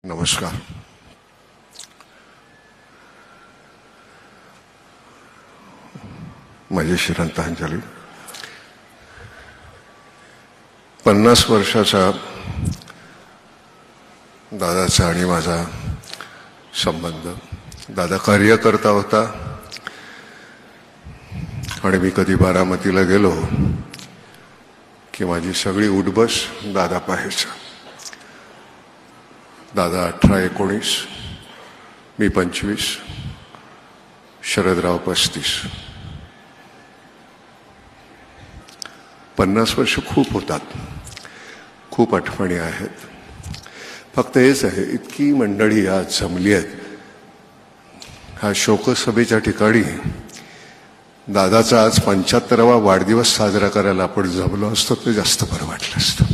नमस्कार. माझी श्रद्धांजली. 50 वर्षाचा दादाचा आणि माझा संबंध. दादा कार्यकर्ता होता आणि मी कधी बारामतीला गेलो की माझी सगळी उठबस दादा पाहायचा. दादा 18-19, मी 25, शरदराव 35. 50 वर्ष खूप होतात, खूप आठवणी आहेत. फक्त हेच आहे, इतकी मंडळी आज जमली आहेत. हा शोकसभेच्या ठिकाणी दादाचा आज 75वा वाढदिवस साजरा करायला आपण जमलो असतो तर जास्त बरं वाटलं असतं.